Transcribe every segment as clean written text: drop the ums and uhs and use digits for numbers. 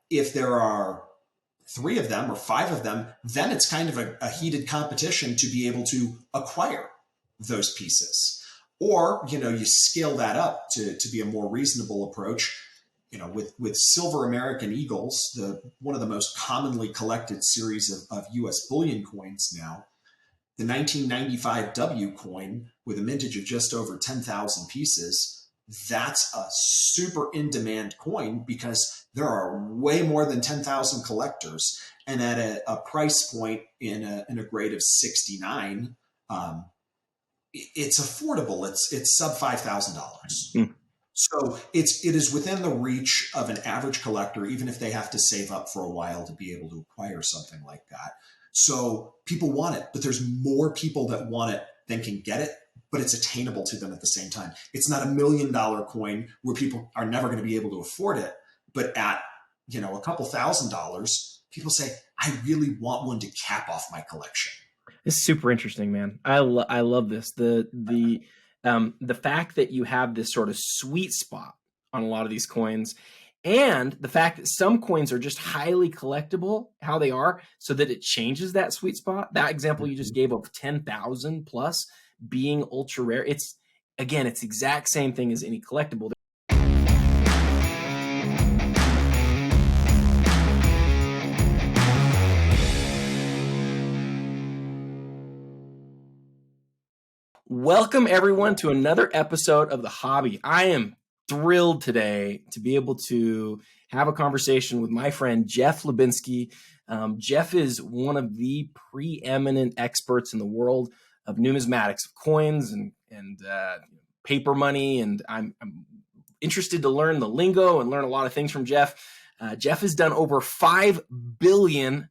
if there are 3 of them or 5 of them, then it's kind of a heated competition to be able to acquire those pieces. Or, you scale that up to be a more reasonable approach. With silver American Eagles, one of the most commonly collected series of US bullion coins now, the 1995 W coin with a mintage of just over 10,000 pieces, that's a super in-demand coin because there are way more than 10,000 collectors. And at a price point in a grade of 69, it's affordable. It's sub $5,000. So it is within the reach of an average collector, even if they have to save up for a while to be able to acquire something like that. So people want it, but there's more people that want it than can get it, but it's attainable to them at the same time. It's not $1 million coin where people are never going to be able to afford it, but at a couple $1,000s, people say, I really want one to cap off my collection. It's super interesting, man. I love this. The fact that you have this sort of sweet spot on a lot of these coins, and the fact that some coins are just highly collectible, how they are, so that it changes that sweet spot. That example you just gave of 10,000 plus being ultra rare. It's the exact same thing as any collectible. Welcome, everyone, to another episode of The Hobby. I am thrilled today to be able to have a conversation with my friend, Jeff Lubinski. Jeff is one of the preeminent experts in the world of numismatics, of coins and paper money. And I'm interested to learn the lingo and learn a lot of things from Jeff. Jeff has done over 5 billion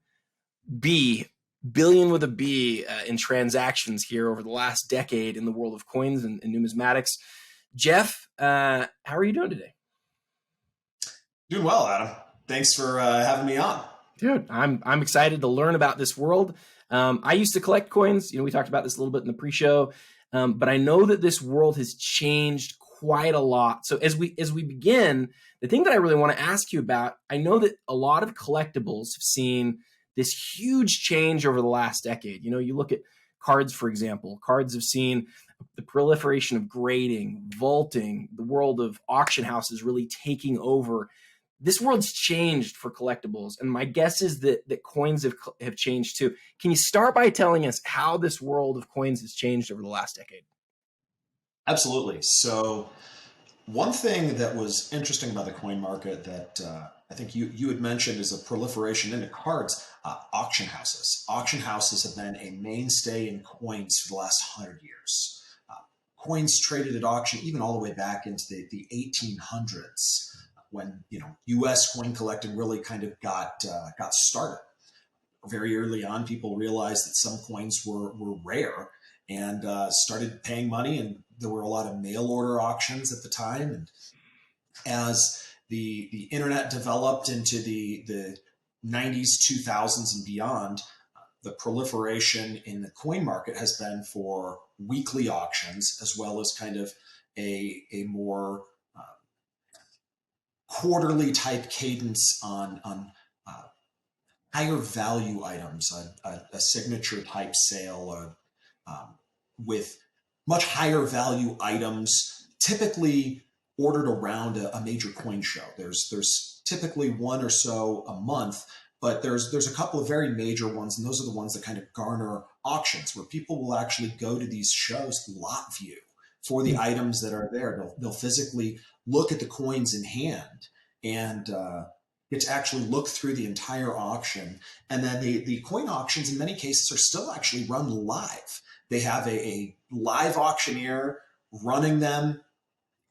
billion with a B in transactions here over the last decade in the world of coins and numismatics. Jeff, how are you doing today? Doing well, Adam. Thanks for having me on. Dude, I'm excited to learn about this world. I used to collect coins. We talked about this a little bit in the pre-show, but I know that this world has changed quite a lot. So as we begin, the thing that I really want to ask you about, I know that a lot of collectibles have seen this huge change over the last decade. You look at cards, for example. Cards have seen the proliferation of grading, vaulting, the world of auction houses really taking over. This world's changed for collectibles, and my guess is that coins have changed too. Can you start by telling us how this world of coins has changed over the last decade? Absolutely. So one thing that was interesting about the coin market that I think you had mentioned is a proliferation into cards. Auction houses. Auction houses have been a mainstay in coins for the last 100 years. Coins traded at auction even all the way back into the 1800s when U.S. coin collecting really kind of got started. Very early on, people realized that some coins were rare and started paying money, and there were a lot of mail order auctions at the time. And as the internet developed into the 90s, 2000s, and beyond, the proliferation in the coin market has been for weekly auctions, as well as kind of a more quarterly type cadence on higher value items, a signature type sale, with much higher value items, typically ordered around a major coin show. There's typically one or so a month, but there's a couple of very major ones, and those are the ones that kind of garner auctions where people will actually go to these shows, lot view, for the items that are there. They'll physically look at the coins in hand and get to actually look through the entire auction. And then the coin auctions in many cases are still actually run live. They have a live auctioneer running them,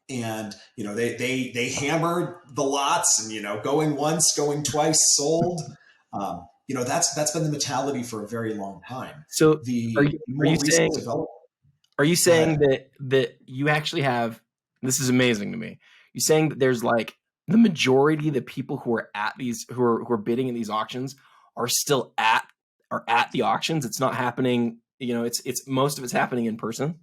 and they hammer the lots, and going once, going twice, sold. That's been the mentality for a very long time. So are you saying that you actually have, this is amazing to me, you're saying that there's like the majority of the people who are at these who are bidding in these auctions are still at the auctions? It's not happening, it's most of it's happening in person?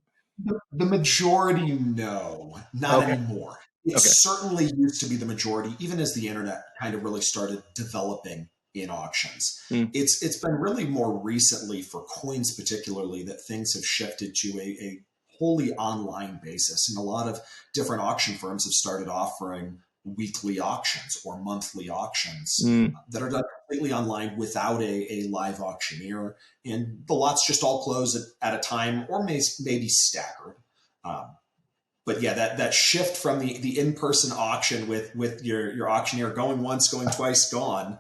The majority, no, not anymore. It Okay. certainly used to be the majority, even as the internet kind of really started developing in auctions. Mm. It's been really more recently for coins particularly that things have shifted to a wholly online basis. And a lot of different auction firms have started offering weekly auctions or monthly auctions Mm. that are done completely online without a live auctioneer. And the lots just all close at a time or maybe staggered. But yeah, that shift from the in-person auction with your auctioneer going once, going twice, gone,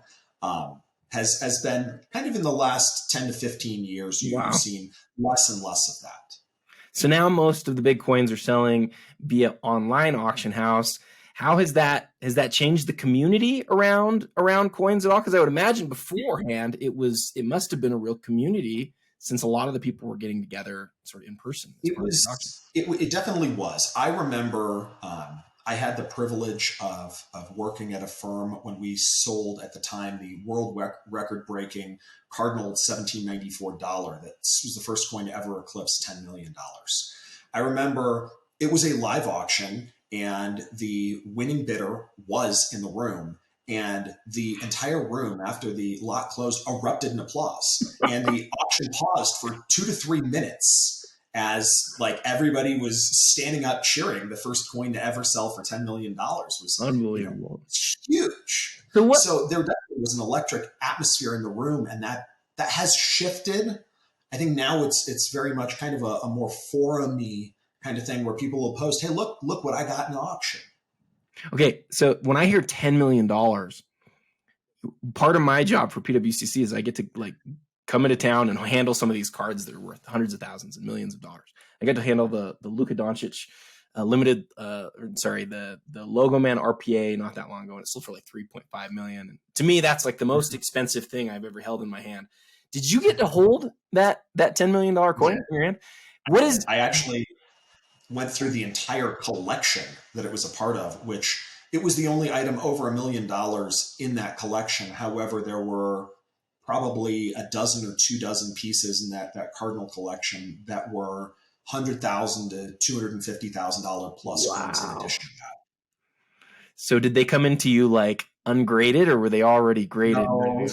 has been kind of in the last 10 to 15 years. You've Wow. seen less and less of that. So now most of the big coins are selling via online auction house. How has that changed the community around coins at all? Because I would imagine beforehand it must have been a real community, since a lot of the people were getting together sort of in person as part of the auction. It definitely was. I remember I had the privilege of working at a firm when we sold at the time the world record breaking Cardinal $1794 that was the first coin to ever eclipse $10 million. I remember it was a live auction and the winning bidder was in the room. And the entire room, after the lot closed, erupted in applause. And the auction paused for 2 to 3 minutes as like everybody was standing up cheering. The first coin to ever sell for $10 million was Unbelievable. huge. So there definitely was an electric atmosphere in the room, and that has shifted. I think now it's very much kind of a more forum-y kind of thing where people will post, hey, look what I got in the auction. Okay, so when I hear $10 million, part of my job for PWCC is I get to like come into town and handle some of these cards that are worth hundreds of thousands and millions of dollars. I get to handle the Luka Doncic limited, the Logo Man RPA not that long ago, and it sold for like 3.5 million. And to me, that's like the most expensive thing I've ever held in my hand. Did you get to hold that $10 million coin in your hand? I actually went through the entire collection that it was a part of, which it was the only item over $1 million in that collection. However, there were probably a dozen or 2 dozen pieces in that Cardinal collection that were $100,000 to $250,000 plus coins in addition to that. So did they come into you like ungraded, or were they already graded? No.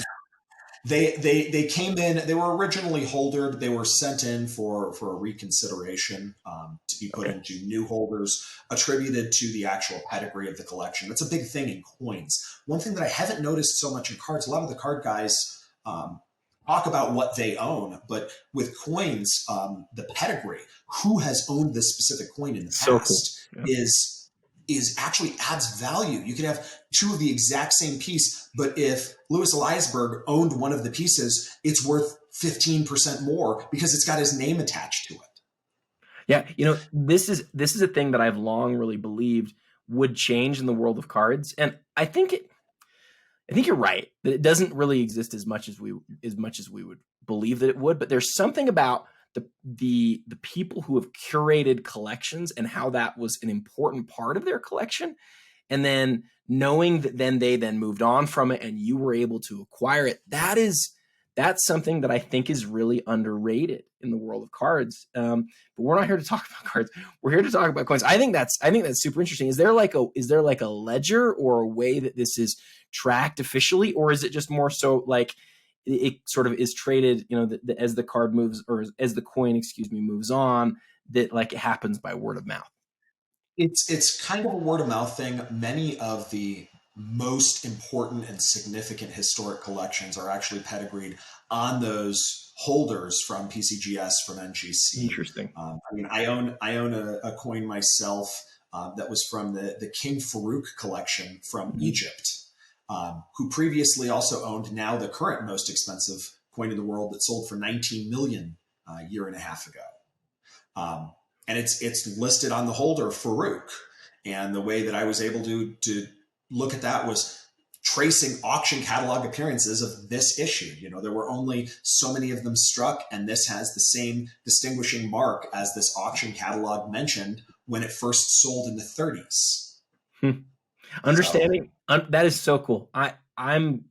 They came in. They were originally holdered. They were sent in for a reconsideration to be put into new holders, attributed to the actual pedigree of the collection. That's a big thing in coins. One thing that I haven't noticed so much in cards, a lot of the card guys talk about what they own, but with coins, the pedigree, who has owned this specific coin in the past, cool. Yeah. is actually adds value. You could have 2 of the exact same piece, but if Louis Eliasberg owned one of the pieces, it's worth 15% more because it's got his name attached to it. Yeah, this is a thing that I've long really believed would change in the world of cards, and I think you're right that it doesn't really exist as much as we would believe that it would. But there's something about the people who have curated collections and how that was an important part of their collection, and then knowing that they moved on from it and you were able to acquire it. That's something that I think is really underrated in the world of cards. But we're not here to talk about cards. We're here to talk about coins. I think that's super interesting. Is there like a ledger or a way that this is tracked officially, or is it just more so like it sort of is traded, as the card moves, or as the coin, moves on, that like it happens by word of mouth? It's kind of a word of mouth thing. Many of the most important and significant historic collections are actually pedigreed on those holders from PCGS, from NGC. Interesting. I own a coin myself that was from the King Farouk collection from Egypt, who previously also owned now the current most expensive coin in the world that sold for 19 million a year and a half ago. And it's listed on the holder, Farouk. And the way that I was able to look at that was tracing auction catalog appearances of this issue. There were only so many of them struck, and this has the same distinguishing mark as this auction catalog mentioned when it first sold in the 30s. Understanding that is so cool. I'm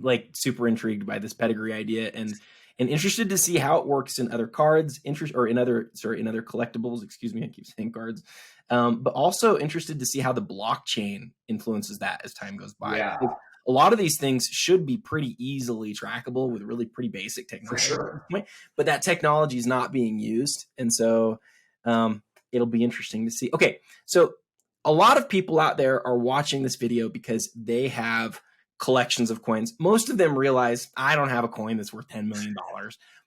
like super intrigued by this pedigree idea and interested to see how it works in other cards, in other collectibles. Excuse me, I keep saying cards. but also interested to see how the blockchain influences that as time goes by. Yeah, A lot of these things should be pretty easily trackable with really pretty basic for technology at this sure. point, but that technology is not being used. And so it'll be interesting to see. Okay, so a lot of people out there are watching this video because they have collections of coins. Most of them realize I don't have a coin that's worth $10 million.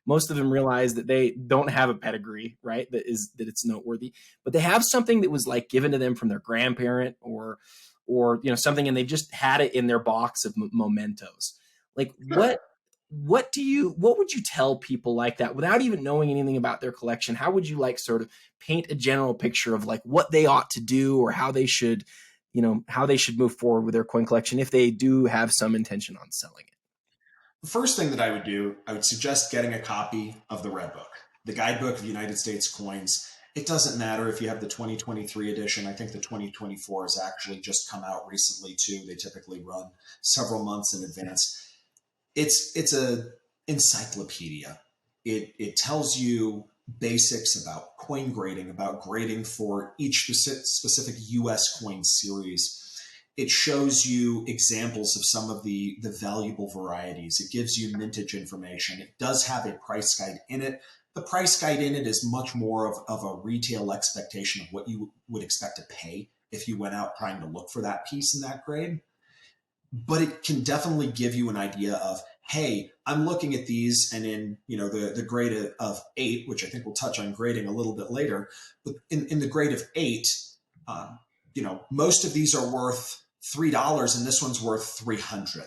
Most of them realize that they don't have a pedigree, right? That it's noteworthy, but they have something that was like given to them from their grandparent or something, and they just had it in their box of mementos. Like Sure. what would you tell people like that without even knowing anything about their collection? How would you like sort of paint a general picture of like what they ought to do or how they should move forward with their coin collection if they do have some intention on selling it? The first thing that I would do, I would suggest getting a copy of the Red Book, the Guidebook of United States Coins. It doesn't matter if you have the 2023 edition. I think the 2024 has actually just come out recently too. They typically run several months in advance. It's a encyclopedia. It tells you basics about coin grading, about grading for each specific US coin series. It shows you examples of some of the valuable varieties. It gives you mintage information. It does have a price guide in it. The price guide in it is much more of a retail expectation of what you would expect to pay if you went out trying to look for that piece in that grade. But it can definitely give you an idea of, hey, I'm looking at these, and in the grade of 8, which I think we'll touch on grading a little bit later, but in the grade of 8, most of these are worth $3 and this one's worth 300.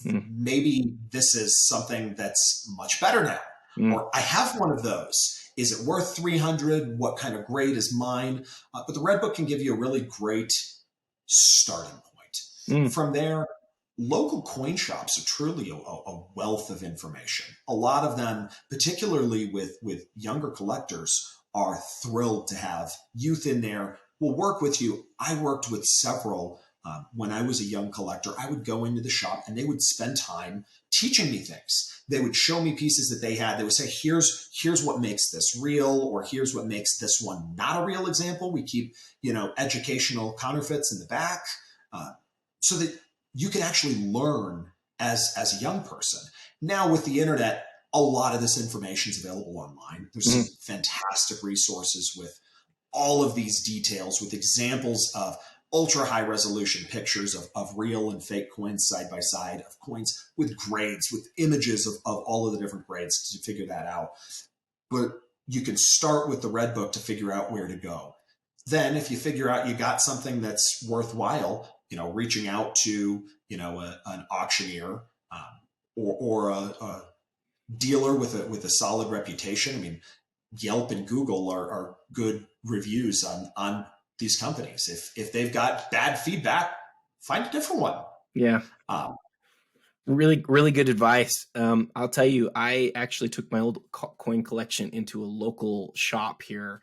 Maybe this is something that's much better now, or I have one of those. Is it worth 300? What kind of grade is mine? But the Red Book can give you a really great starting point. From there, local coin shops are truly a wealth of information. A lot of them, particularly with younger collectors, are thrilled to have youth in there. Will work with you. I worked with several when I was a young collector. I would go into the shop and they would spend time teaching me things. They would show me pieces that they had. They would say, here's what makes this real, or here's what makes this one not a real example. We keep, educational counterfeits in the back so that you can actually learn as a young person. Now with the internet, a lot of this information is available online. There's some fantastic resources with all of these details, with examples of ultra high resolution pictures of real and fake coins side by side, of coins with grades, with images of all of the different grades to figure that out. But you can start with the Red Book to figure out where to go. Then if you figure out you got something that's worthwhile, reaching out to, an auctioneer or a dealer with a solid reputation. I mean, Yelp and Google are good reviews on these companies. If they've got bad feedback, find a different one. Yeah. Really, really good advice. I'll tell you, I actually took my old coin collection into a local shop here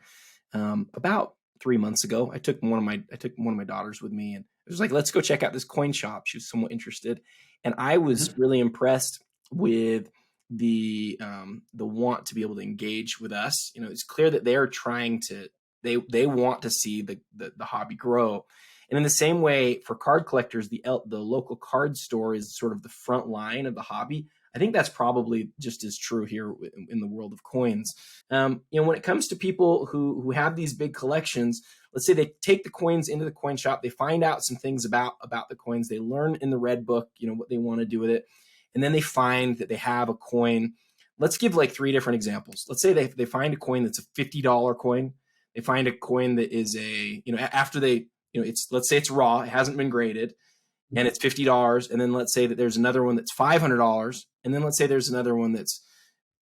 about 3 months ago. I took one of my daughters with me, and it was like, let's go check out this coin shop. She was somewhat interested, and I was really impressed with the want to be able to engage with us. It's clear that they are trying to they want to see the hobby grow. And in the same way, for card collectors, the local card store is sort of the front line of the hobby. I think that's probably just as true here in the world of coins. When it comes to people who have these big collections, let's say they take the coins into the coin shop, they find out some things about the coins, they learn in the Red Book, what they want to do with it, and then they find that they have a coin. Let's give like 3 different examples. Let's say they find a coin that's a $50 coin. They find a coin that is after they, let's say it's raw, it hasn't been graded, and it's $50. And then let's say that there's another one that's $500. And then let's say there's another one that's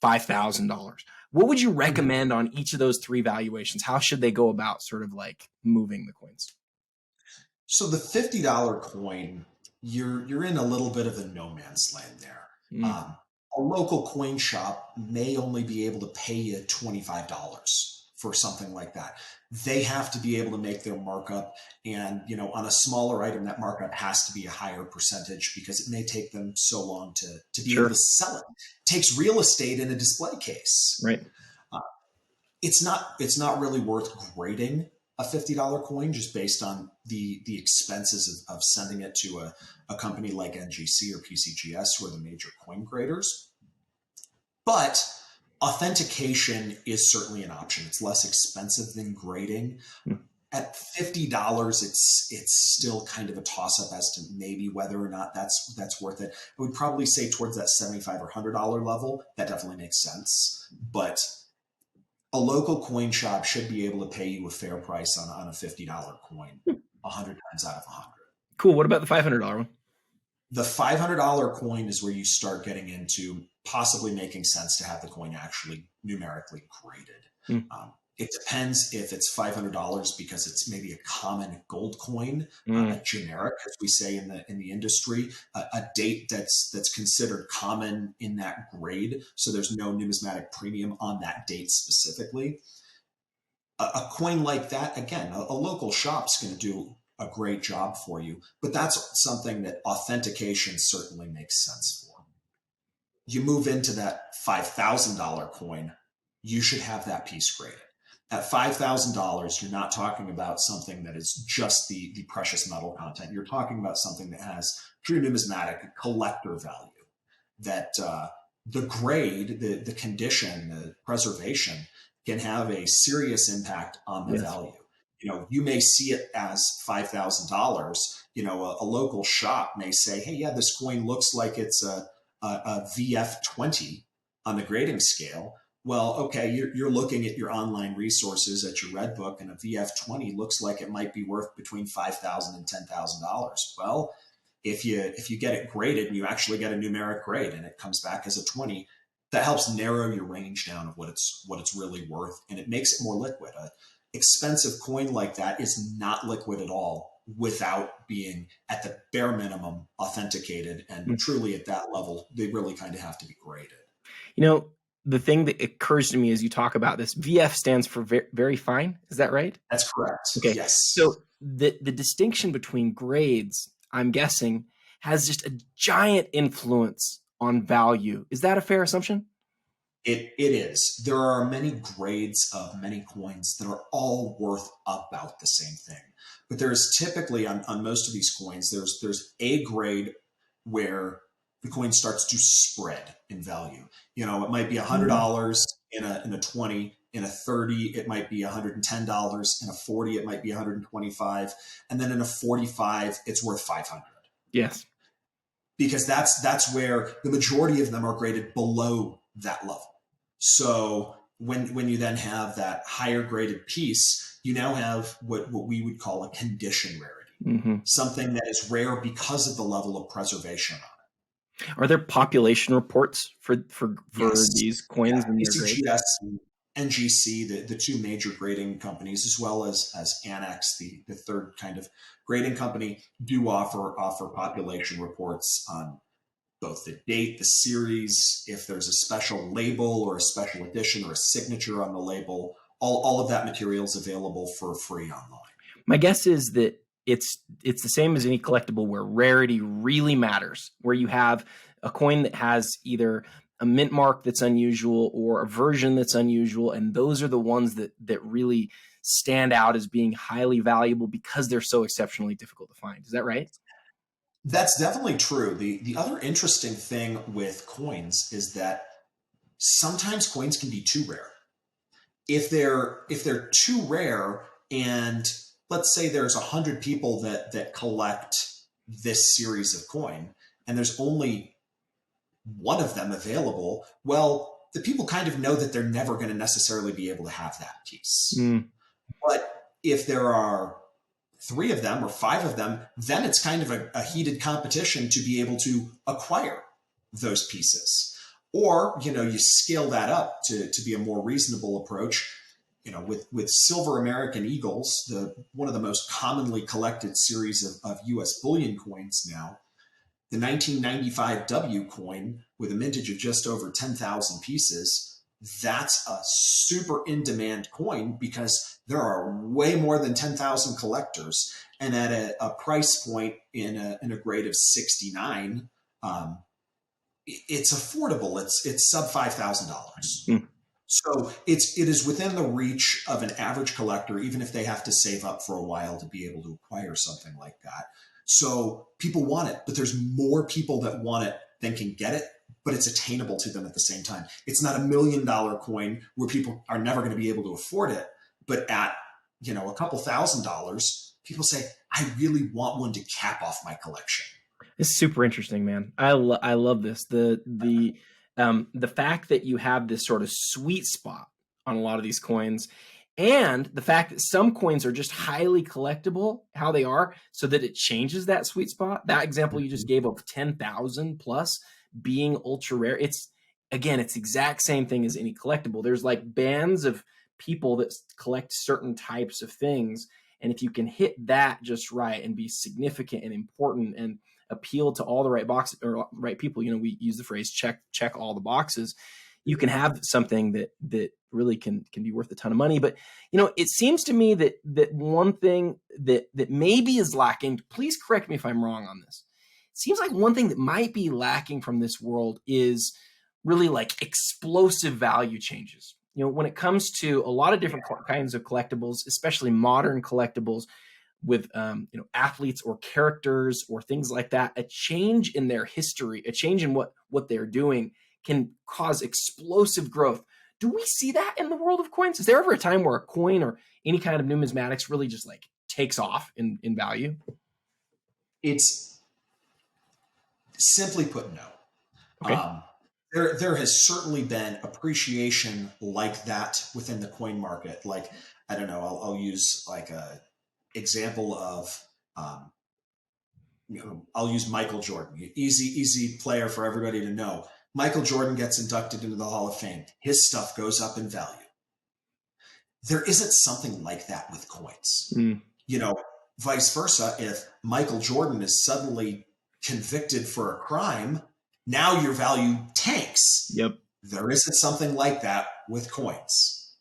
$5,000. What would you recommend on each of those 3 valuations? How should they go about sort of like moving the coins? So the $50 coin, you're in a little bit of a no man's land there. A local coin shop may only be able to pay you $25 for something like that. They have to be able to make their markup, and on a smaller item, that markup has to be a higher percentage because it may take them so long to be able to sell it. It takes real estate in a display case. Right. It's not really worth grading a $50 coin just based on the expenses of sending it to a company like NGC or PCGS, who are the major coin graders. But authentication is certainly an option. It's less expensive than grading. At $50, it's still kind of a toss-up as to maybe whether or not that's worth it. I would probably say towards that $75 or $100 level, that definitely makes sense. But a local coin shop should be able to pay you a fair price on a $50 coin 100 times out of 100. Cool. What about the $500 one? The $500 coin is where you start getting into possibly making sense to have the coin actually numerically graded. It depends if it's $500 because it's maybe a common gold coin, a generic, as we say in the industry, a date that's considered common in that grade. So there's no numismatic premium on that date specifically. A coin like that, again, a local shop's going to do a great job for you, but that's something that authentication certainly makes sense for. You move into that $5,000 coin, you should have that piece graded. At $5,000, you're not talking about something that is just the precious metal content. You're talking about something that has true numismatic collector value, that the grade, the condition, the preservation can have a serious impact on the value. You may see it as $5,000. A local shop may say, hey, yeah, this coin looks like it's a VF20 on the grading scale. Well, okay, you're looking at your online resources at your red book, and a VF20 looks like it might be worth between $5,000 and $10,000. Well, if you get it graded and you actually get a numeric grade and it comes back as a 20, that helps narrow your range down of what it's really worth, and it makes it more liquid. An expensive coin like that is not liquid at all without being at the bare minimum authenticated, and truly at that level, they really kind of have to be graded. The thing that occurs to me as you talk about this, VF stands for very fine. Is that right? That's correct. Okay. Yes. So the distinction between grades, I'm guessing, has just a giant influence on value. Is that a fair assumption? It is. There are many grades of many coins that are all worth about the same thing. But there's typically on most of these coins, there's a grade where the coin starts to spread in value. It might be $100 in a 20, in a 30, it might be $110, in a 40, it might be $125. And then in a 45, it's worth 500. Yes. Because that's where the majority of them are graded below that level. So when you then have that higher graded piece, you now have what we would call a condition rarity, something that is rare because of the level of preservation on it. Are there population reports for Yes. these coins and their grades? PCGS and NGC, the two major grading companies, as well as Annex, the third kind of grading company, do offer population reports on both the date, the series, if there's a special label or a special edition or a signature on the label. All of that material is available for free online. My guess is that it's the same as any collectible where rarity really matters, where you have a coin that has either a mint mark that's unusual or a version that's unusual, and those are the ones that really stand out as being highly valuable because they're so exceptionally difficult to find. Is that right? That's definitely true. The other interesting thing with coins is that sometimes coins can be too rare. If they're too rare, and let's say there's 100 people that collect this series of coin, and there's only one of them available, well, the people kind of know that they're never going to necessarily be able to have that piece. But if there are 3 of them or 5 of them, then it's kind of a heated competition to be able to acquire those pieces. Or, you scale that up to be a more reasonable approach. With silver American Eagles, one of the most commonly collected series of U.S. bullion coins now, the 1995 W coin with a mintage of just over 10,000 pieces, that's a super in-demand coin because there are way more than 10,000 collectors. And at a price point in a grade of 69, it's affordable. It's sub $5,000. So it is within the reach of an average collector, even if they have to save up for a while to be able to acquire something like that. So people want it, but there's more people that want it than can get it, but it's attainable to them at the same time. It's not $1 million coin where people are never going to be able to afford it, but at, a couple $1,000s, people say, I really want one to cap off my collection. It's super interesting, man. I love this. The fact that you have this sort of sweet spot on a lot of these coins, and the fact that some coins are just highly collectible, how they are, so that it changes that sweet spot. That example you just gave of 10,000 plus being ultra rare. It's the exact same thing as any collectible. There's like bands of people that collect certain types of things. And if you can hit that just right and be significant and important and appeal to all the right boxes or right people, we use the phrase check all the boxes, you can have something that really can be worth a ton of money. But it seems to me that one thing that maybe is lacking, please correct me if I'm wrong on this, it seems like one thing that might be lacking from this world is really like explosive value changes. When it comes to a lot of different kinds of collectibles, especially modern collectibles with athletes or characters or things like that, a change in their history, a change in what they're doing can cause explosive growth. Do we see that in the world of coins? Is there ever a time where a coin or any kind of numismatics really just like takes off in value? It's simply put, no. Okay. There has certainly been appreciation like that within the coin market. Like, I don't know, I'll use like a example of, I'll use Michael Jordan, easy player for everybody to know. Michael Jordan gets inducted into the Hall of Fame. His stuff goes up in value. There isn't something like that with coins. Vice versa. If Michael Jordan is suddenly convicted for a crime, now your value tanks. Yep. There isn't something like that with coins.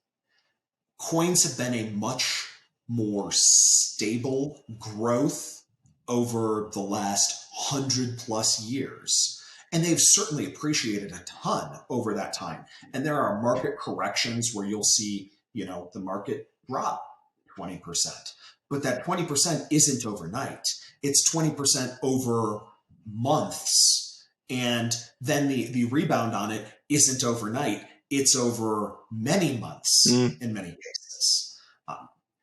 Coins have been a much more stable growth over the last 100+ years. And they've certainly appreciated a ton over that time. And there are market corrections where you'll see, the market drop 20%. But that 20% isn't overnight. It's 20% over months. And then the rebound on it isn't overnight. It's over many months in many cases.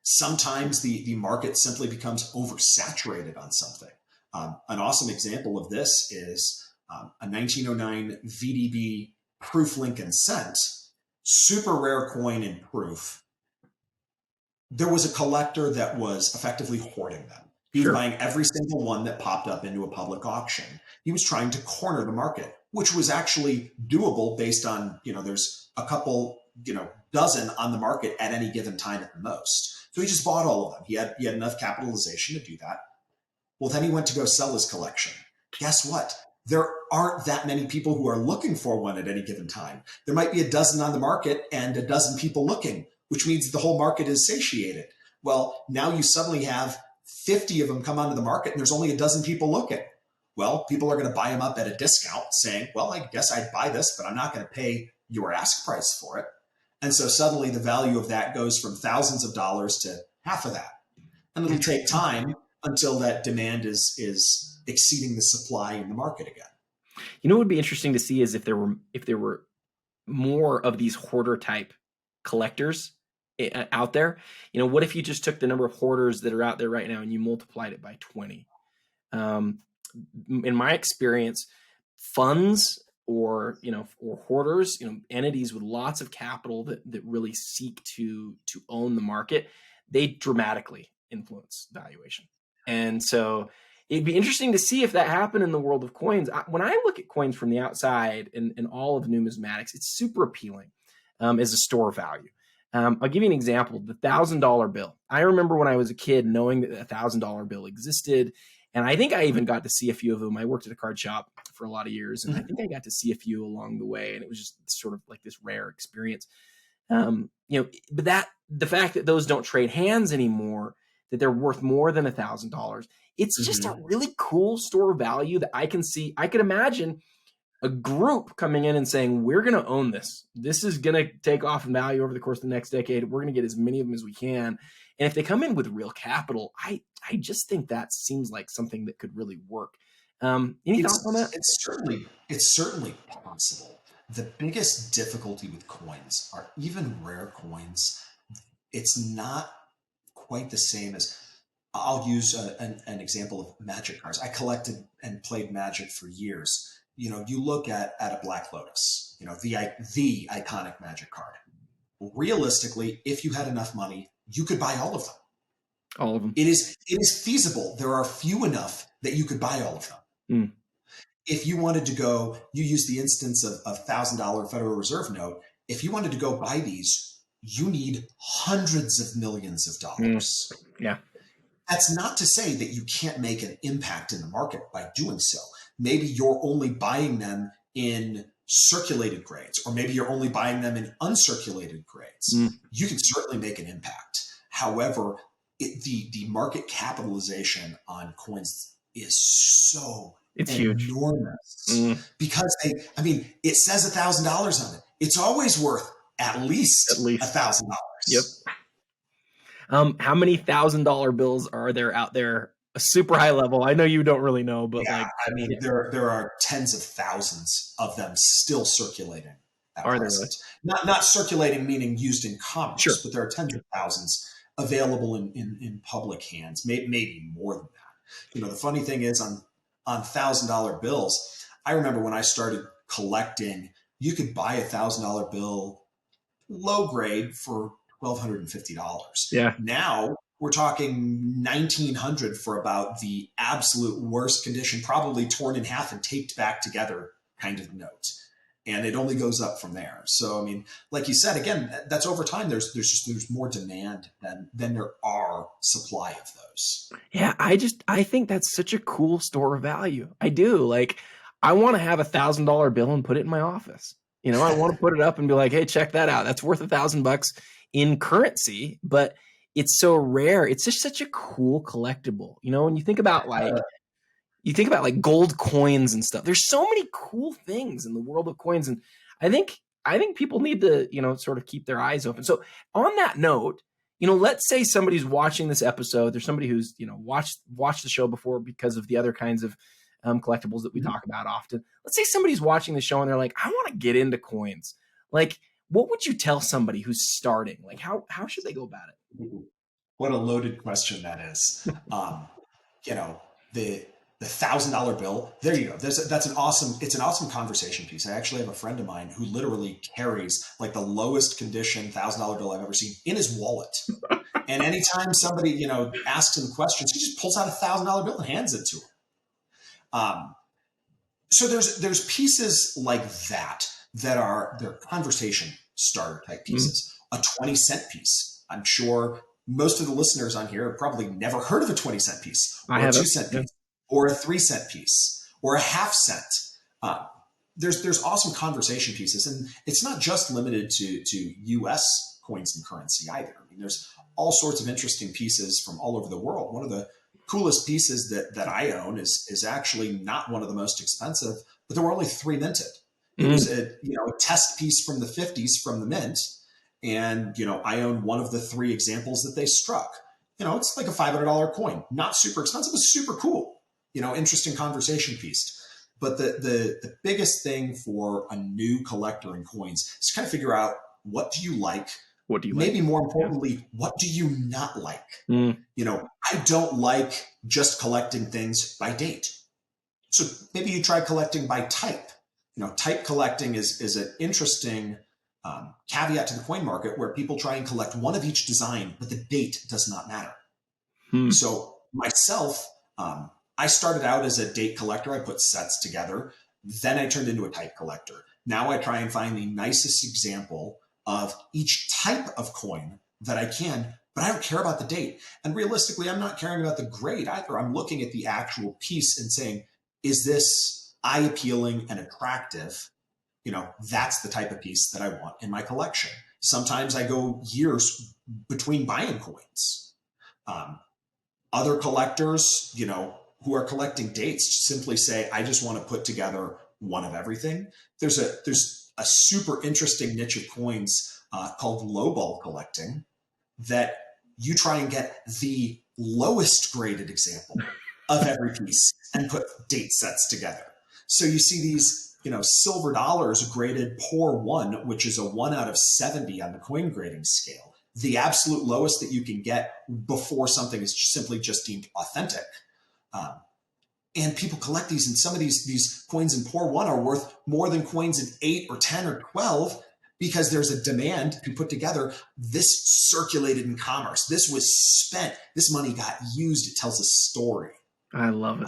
Sometimes the market simply becomes oversaturated on something. An awesome example of this is a 1909 VDB proof Lincoln cent, super rare coin in proof. There was a collector that was effectively hoarding them. He was buying every single one that popped up into a public auction. He was trying to corner the market, which was actually doable based on, there's a couple, dozen on the market at any given time at the most. So he just bought all of them. He had enough capitalization to do that. Well, then he went to go sell his collection. Guess what? There aren't that many people who are looking for one at any given time. There might be a dozen on the market and a dozen people looking, which means the whole market is satiated. Well, now you suddenly have 50 of them come onto the market and there's only a dozen people looking. Well, people are going to buy them up at a discount saying, well, I guess I'd buy this, but I'm not going to pay your ask price for it. And so suddenly the value of that goes from thousands of dollars to half of that. And it'll take time until that demand is exceeding the supply in the market again. What would be interesting to see is if there were more of these hoarder type collectors out there. What if you just took the number of hoarders that are out there right now and you multiplied it by 20? In my experience, funds or hoarders, entities with lots of capital that really seek to own the market, they dramatically influence valuation. And so it'd be interesting to see if that happened in the world of coins. When I look at coins from the outside and all of numismatics, it's super appealing as a store of value. I'll give you an example, the $1,000 bill. I remember when I was a kid knowing that a $1,000 bill existed. And I think I even got to see a few of them. I worked at a card shop for a lot of years, and I think I got to see a few along the way. And it was just sort of like this rare experience. But the fact that those don't trade hands anymore, that they're worth more than $1,000, it's just a really cool store of value that I can see. I could imagine a group coming in and saying, we're going to own this. This is going to take off in value over the course of the next decade. We're going to get as many of them as we can. And if they come in with real capital, I just think that seems like something that could really work. Any thoughts on that? It's certainly possible. The biggest difficulty with coins are even rare coins. It's not quite the same as, I'll use an example of Magic cards. I collected and played Magic for years. You look at a Black Lotus, the iconic Magic card. Realistically, if you had enough money, you could buy all of them. All of them. It is feasible. There are few enough that you could buy all of them. Mm. If you wanted to go, you use the instance of $1,000 Federal Reserve note. If you wanted to go buy these, you need hundreds of millions of dollars. Yeah. That's not to say that you can't make an impact in the market by doing so. Maybe you're only buying them in circulated grades, or maybe you're only buying them in uncirculated grades. You can certainly make an impact. However, the market capitalization on coins is so enormous because it says $1,000 on it. It's always worth at least $1,000. Yep. How many $1,000 bills are there out there? A super high level. I know you don't really know, but there are tens of thousands of them still circulating. Are there really? Not circulating meaning used in commerce, sure, but there are tens of thousands available in public hands, maybe more than that. The funny thing is on $1,000 bills, I remember when I started collecting, you could buy a $1,000 bill low grade for $1,250. Yeah. Now we're talking $1,900 for about the absolute worst condition, probably torn in half and taped back together kind of note. And it only goes up from there. So, like you said, again, that's over time. There's more demand than there are supply of those. Yeah. I think that's such a cool store of value. I do. I want to have $1,000 bill and put it in my office. I want to put it up and be like, hey, check that out. That's worth $1,000 in currency, but it's so rare. It's just such a cool collectible. When you think about gold coins and stuff, there's so many cool things in the world of coins. And I think people need to, sort of keep their eyes open. So on that note, let's say somebody's watching this episode. There's somebody who's, watched the show before because of the other kinds of collectibles that we talk about often. Let's say somebody's watching the show and they're like, I want to get into coins. What would you tell somebody who's starting? How should they go about it? What a loaded question that is. The $1,000 bill. There you go. It's an awesome conversation piece. I actually have a friend of mine who literally carries the lowest condition $1,000 bill I've ever seen in his wallet. And anytime somebody, asks him questions, he just pulls out a $1,000 bill and hands it to him. So there's pieces like that they're conversation starter type pieces. A 20-cent piece. I'm sure most of the listeners on here have probably never heard of a 20-cent piece, or a 2-cent piece, or a 3-cent piece, or a half-cent. There's awesome conversation pieces, and it's not just limited to U.S. coins and currency either. There's all sorts of interesting pieces from all over the world. One of the coolest pieces that I own is actually not one of the most expensive, but there were only 3 minted. It was a test piece from the 50s from the mint. And, I own one of the 3 examples that they struck. It's like a $500 coin, not super expensive, but super cool, interesting conversation piece. But the biggest thing for a new collector in coins is to kind of figure out, what do you like? What do you Maybe more importantly, what do you not like? I don't like just collecting things by date. So maybe you try collecting by type. Type collecting is an interesting caveat to the coin market, where people try and collect one of each design, but the date does not matter. So myself, I started out as a date collector. I put sets together. Then I turned into a type collector. Now I try and find the nicest example of each type of coin that I can, but I don't care about the date. And realistically, I'm not caring about the grade either. I'm looking at the actual piece and saying, is this eye appealing and attractive? That's the type of piece that I want in my collection. Sometimes I go years between buying coins. Other collectors, who are collecting dates, simply say, I just want to put together one of everything. There's a super interesting niche of coins called lowball collecting that you try and get the lowest graded example of every piece and put date sets together. So you see these, silver dollars graded poor 1, which is a 1 out of 70 on the coin grading scale, the absolute lowest that you can get before something is simply just deemed authentic. And people collect these, and some of these coins in poor 1 are worth more than coins in 8 or 10 or 12 because there's a demand to put together. This circulated in commerce. This was spent. This money got used. It tells a story. I love it.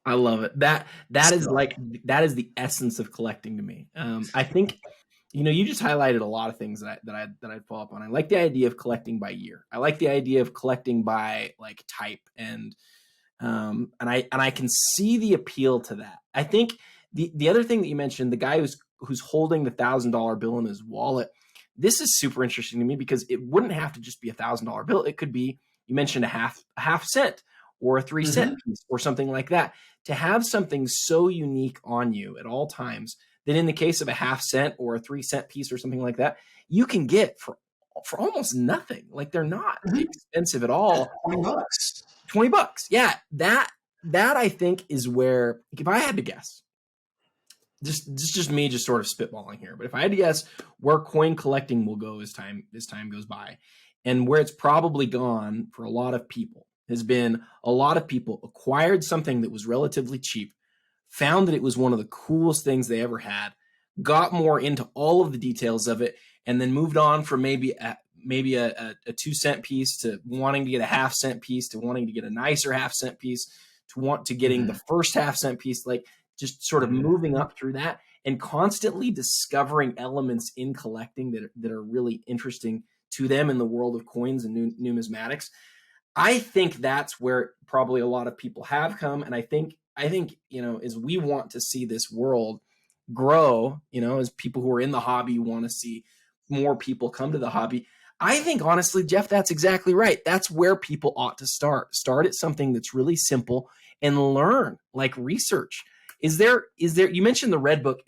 I love it. That is the essence of collecting to me. I think, you just highlighted a lot of things that I'd follow up on. I like the idea of collecting by year. I like the idea of collecting by like type, and I can see the appeal to that. I think the other thing that you mentioned, the guy who's holding the $1,000 bill in his wallet, this is super interesting to me because it wouldn't have to just be $1,000 bill. It could be, you mentioned a half cent or a 3 cent piece or something like that. To have something so unique on you at all times that in the case of a half cent or a 3 cent piece or something like that, you can get for almost nothing. Like they're not expensive at all. $20. $20. Yeah. That I think is where, if I had to guess, just me just sort of spitballing here, but if I had to guess where coin collecting will go as time goes by, and where it's probably gone for a lot of people, has been a lot of people acquired something that was relatively cheap, found that it was one of the coolest things they ever had, got more into all of the details of it, and then moved on from maybe a 2 cent piece to wanting to get a half cent piece, to wanting to get a nicer half cent piece, to getting the first half cent piece, like just sort of moving up through that and constantly discovering elements in collecting that are really interesting to them in the world of coins and numismatics. I think that's where probably a lot of people have come. And I think, as we want to see this world grow, as people who are in the hobby want to see more people come to the hobby. I think honestly, Jeff, that's exactly right. That's where people ought to start. Start at something that's really simple and learn, like research. Is there, you mentioned the Red Book.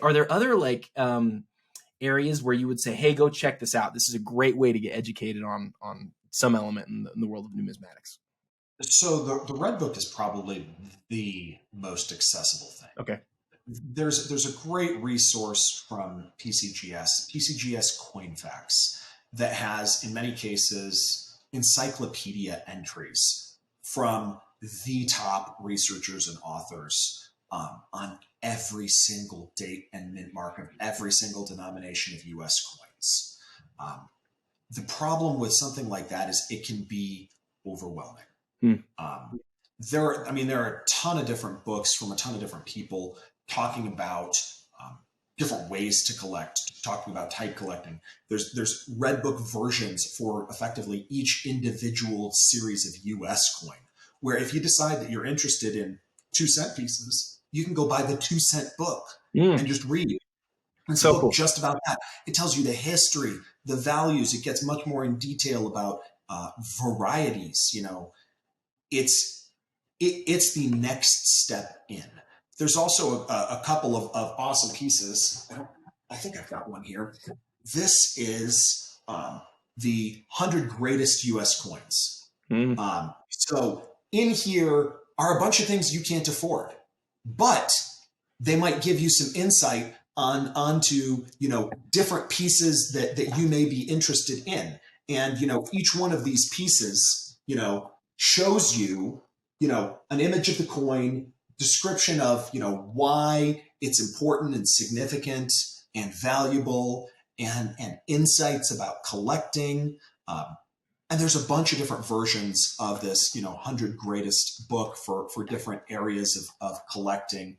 Are there other areas where you would say, hey, go check this out? This is a great way to get educated on some element in the world of numismatics. So the Red Book is probably the most accessible thing. Okay. There's a great resource from PCGS Coin Facts, that has, in many cases, encyclopedia entries from the top researchers and authors on every single date and mint mark of every single denomination of U.S. coins. The problem with something like that is it can be overwhelming. There are a ton of different books from a ton of different people talking about different ways to collect, talking about type collecting. There's Red Book versions for effectively each individual series of US coin, where if you decide that you're interested in 2 cent pieces, you can go buy the 2 cent book and just read it. It's a book cool. Just about that. It tells you the history, the values. It gets much more in detail about varieties. It's the next step in. There's also a couple of awesome pieces. I think I've got one here. This is the 100 greatest U.S. coins. So in here are a bunch of things you can't afford, but they might give you some insight onto different pieces that you may be interested in. And each one of these pieces shows you an image of the coin, description of why it's important and significant and valuable, and insights about collecting. And there's a bunch of different versions of this 100 greatest book for different areas of collecting,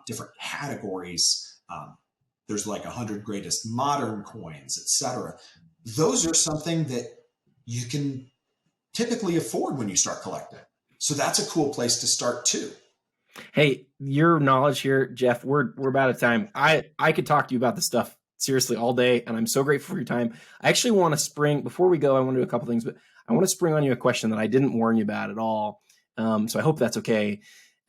different categories. There's like 100 greatest modern coins, etc. Those are something that you can typically afford when you start collecting. So that's a cool place to start too. Hey, your knowledge here, Jeff, we're about out of time. I could talk to you about this stuff seriously all day, and I'm so grateful for your time. I actually want to spring, before we go, I want to do a couple things, but I want to spring on you a question that I didn't warn you about at all. So I hope that's okay.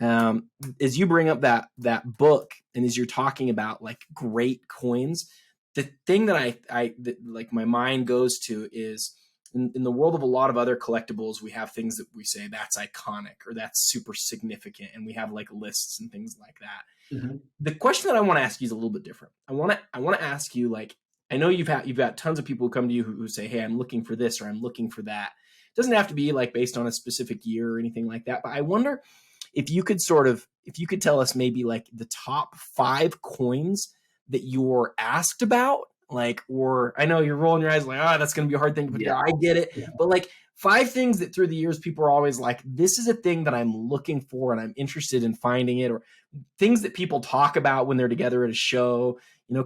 as you bring up that book, and as you're talking about like great coins, the thing that that like my mind goes to is in the world of a lot of other collectibles, we have things that we say that's iconic or that's super significant, and we have like lists and things like that. Mm-hmm. The question that I want to ask you is a little bit different. I want to ask you, like, I know you've got tons of people who come to you who say, hey, I'm looking for this or I'm looking for that. It doesn't have to be like based on a specific year or anything like that. But I wonder if you could tell us maybe like the top 5 coins that you're asked about, like, or I know you're rolling your eyes like, that's going to be a hard thing to put together. I get it. Yeah. But like 5 things that through the years, people are always like, this is a thing that I'm looking for and I'm interested in finding it, or things that people talk about when they're together at a show,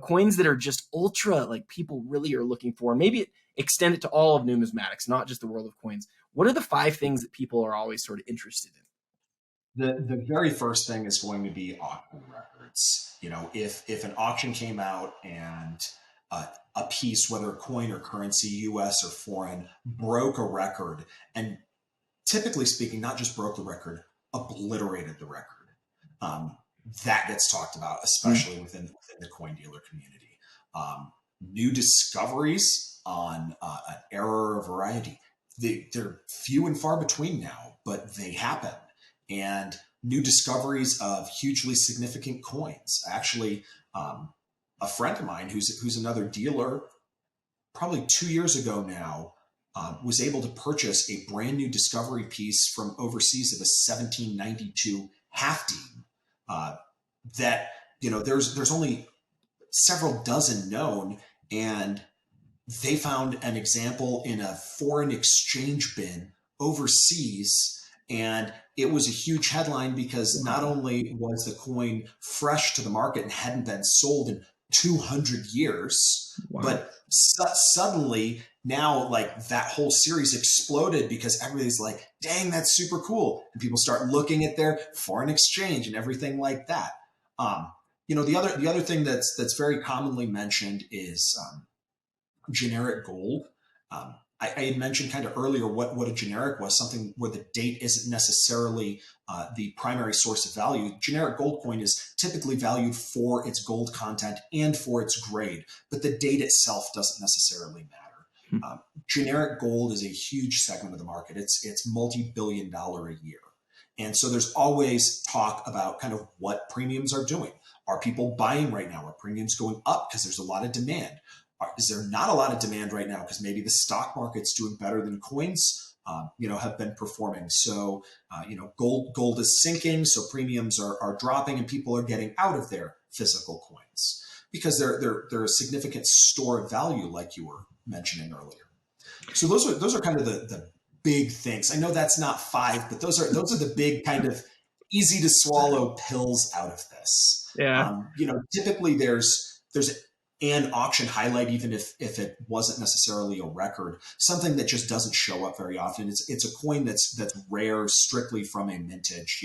coins that are just ultra, like people really are looking for. And maybe extend it to all of numismatics, not just the world of coins. What are the 5 things that people are always sort of interested in? The very first thing is going to be auction records. If an auction came out and a piece, whether a coin or currency, US or foreign, broke a record, and typically speaking, not just broke the record, obliterated the record, that gets talked about, especially within the coin dealer community. New discoveries on an error or variety, they're few and far between now, but they happen. And new discoveries of hugely significant coins. Actually, a friend of mine who's another dealer, probably 2 years ago now, was able to purchase a brand new discovery piece from overseas of a 1792 half dean. That there's only several dozen known, and they found an example in a foreign exchange bin overseas. And it was a huge headline because not only was the coin fresh to the market and hadn't been sold in 200 years, but suddenly now like that whole series exploded because everybody's like, dang, that's super cool. And people start looking at their foreign exchange and everything like that. The other thing that's very commonly mentioned is generic gold. I had mentioned kind of earlier what a generic was, something where the date isn't necessarily the primary source of value. Generic gold coin is typically valued for its gold content and for its grade, but the date itself doesn't necessarily matter. Generic gold is a huge segment of the market. It's multi-billion-dollar a year. And so there's always talk about kind of what premiums are doing. Are people buying right now? Are premiums going up because there's a lot of demand? Is there not a lot of demand right now because maybe the stock market's doing better than coins have been performing? So gold is sinking, so premiums are dropping, and people are getting out of their physical coins because they're a significant store of value, like you were mentioning earlier. So those are kind of the big things. I know that's not 5, but those are the big kind of easy to swallow pills out of this. Yeah. Typically there's an auction highlight, even if it wasn't necessarily a record, something that just doesn't show up very often. It's a coin that's rare strictly from a mintage.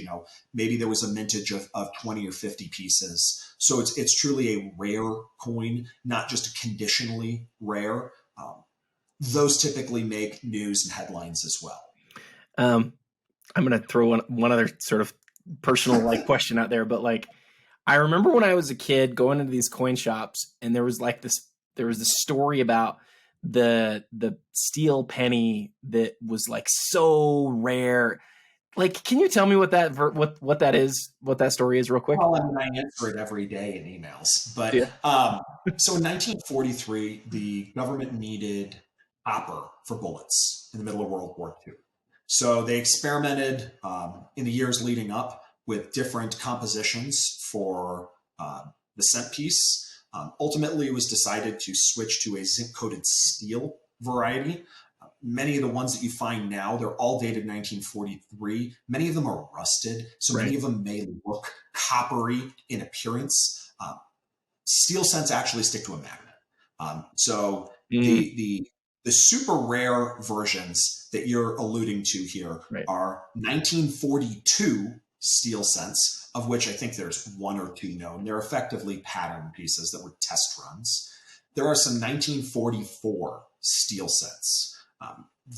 Maybe there was a mintage of 20 or 50 pieces. So it's truly a rare coin, not just conditionally rare. Those typically make news and headlines as well. I'm going to throw one other sort of personal question out there, but I remember when I was a kid going into these coin shops, and there was this story about the steel penny that was so rare. Can you tell me what that is, what that story is real quick? Well, I answer it every day in emails, but yeah. So in 1943, the government needed copper for bullets in the middle of World War II. So they experimented in the years leading up with different compositions for the cent piece. Ultimately, it was decided to switch to a zinc-coated steel variety. Many of the ones that you find now, they're all dated 1943. Many of them are rusted, so many of them may look coppery in appearance. Steel cents actually stick to a magnet. The super rare versions that you're alluding to here are 1942 steel cents, of which I think there's 1 or 2 known. They're effectively pattern pieces that were test runs. There are some 1944 steel cents.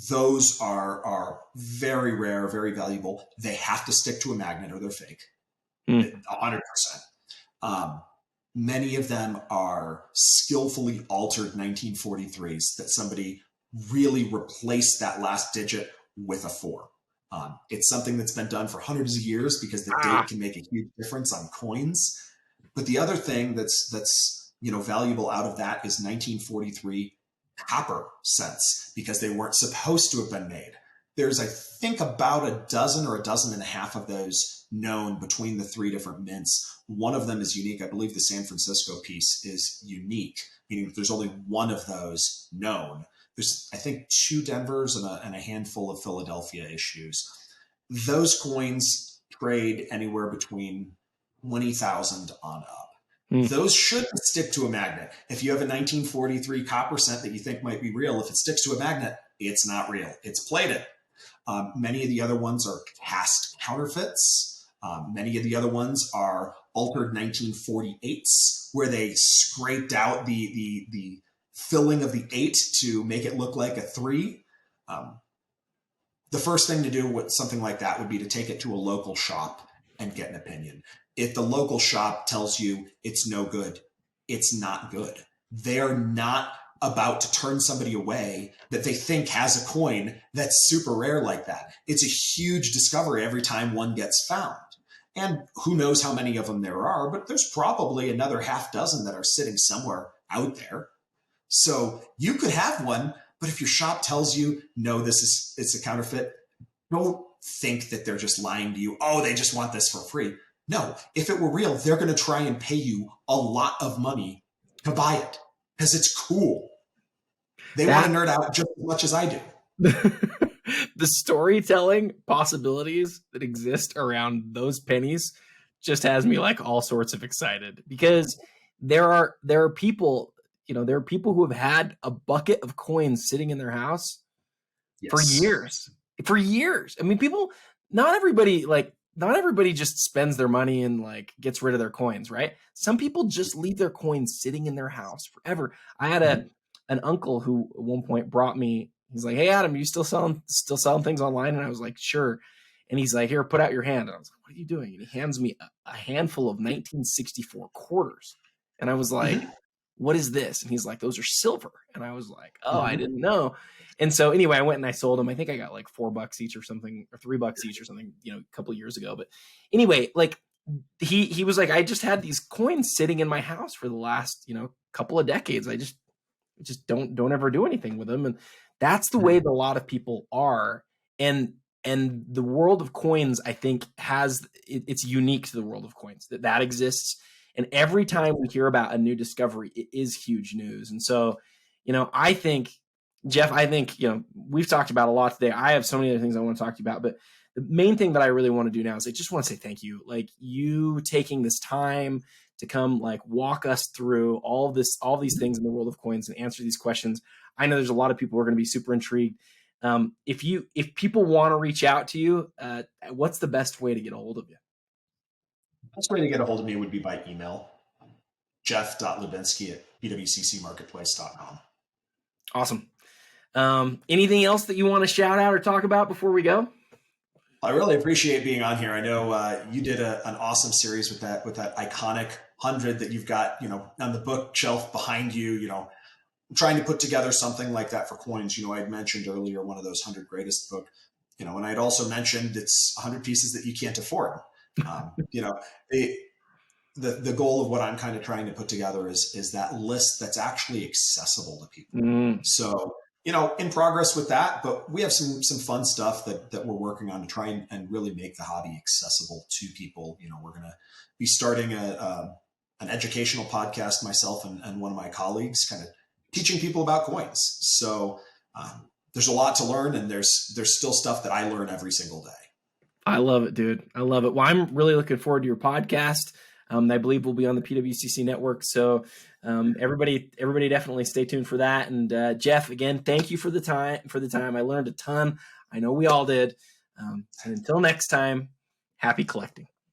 those are very rare, very valuable. They have to stick to a magnet or they're fake, 100%. Many of them are skillfully altered 1943s that somebody really replaced that last digit with a 4. It's something that's been done for hundreds of years because the date can make a huge difference on coins. But the other thing that's valuable out of that is 1943 copper cents, because they weren't supposed to have been made. There's, I think, about a dozen or a dozen and a half of those known between the 3 different mints. One of them is unique. I believe the San Francisco piece is unique, meaning that there's only one of those known. There's, I think, 2 Denvers and a handful of Philadelphia issues. Those coins trade anywhere between 20,000 on up. Those shouldn't stick to a magnet. If you have a 1943 copper cent that you think might be real, if it sticks to a magnet, it's not real. It's plated. Many of the other ones are cast counterfeits. Many of the other ones are altered 1948s, where they scraped out the filling of the 8 to make it look like a 3. The first thing to do with something like that would be to take it to a local shop and get an opinion. If the local shop tells you it's no good, it's not good. They're not about to turn somebody away that they think has a coin that's super rare like that. It's a huge discovery every time one gets found. And who knows how many of them there are, but there's probably another half dozen that are sitting somewhere out there. So you could have one, but if your shop tells you, no, it's a counterfeit, don't think that they're just lying to you. Oh, they just want this for free. No, if it were real, they're going to try and pay you a lot of money to buy it because it's cool. They want to nerd out just as much as I do. The storytelling possibilities that exist around those pennies just has me like all sorts of excited, because there are people, there are people who have had a bucket of coins sitting in their house for years. I mean, not everybody just spends their money and like gets rid of their coins, right? Some people just leave their coins sitting in their house forever. I had an uncle who at one point brought me, he's like, "Hey Adam, you still selling things online?" And I was like, "Sure." And he's like, "Here, put out your hand." And I was like, "What are you doing?" And he hands me a handful of 1964 quarters. And I was like, "What is this?" And he's like, "Those are silver." And I was like, "Oh, I didn't know." And so anyway, I went and I sold them. I think I got like $4 each or something, or $3 each or something, a couple of years ago. But anyway, like he was like, "I just had these coins sitting in my house for the last, couple of decades. I just don't ever do anything with them." And that's the way that a lot of people are. And the world of coins, I think, it's unique to the world of coins that exists. And every time we hear about a new discovery, it is huge news. And so, I think, Jeff, we've talked about a lot today. I have so many other things I want to talk to you about, but the main thing that I really want to do now is I just want to say thank you. Like, you taking this time to come like walk us through all these things in the world of coins and answer these questions. I know there's a lot of people who are going to be super intrigued. If people want to reach out to you, what's the best way to get a hold of you? The best way to get a hold of me would be by email, jeff.lubinski@pwccmarketplace.com. Awesome. Anything else that you want to shout out or talk about before we go? I really appreciate being on here. I know you did an awesome series with that iconic 100 that you've got, on the bookshelf behind you, trying to put together something like that for coins. I had mentioned earlier one of those 100 greatest book, and I'd also mentioned it's 100 pieces that you can't afford. The goal of what I'm kind of trying to put together is that list that's actually accessible to people. So, in progress with that, but we have some fun stuff that we're working on to try and really make the hobby accessible to people. We're going to be starting an educational podcast, myself and one of my colleagues, kind of teaching people about coins. So there's a lot to learn, and there's still stuff that I learn every single day. I love it, dude. I love it. Well, I'm really looking forward to your podcast. I believe we'll be on the PWCC network. So everybody definitely stay tuned for that. And Jeff, again, thank you for the time. I learned a ton. I know we all did. And until next time, happy collecting.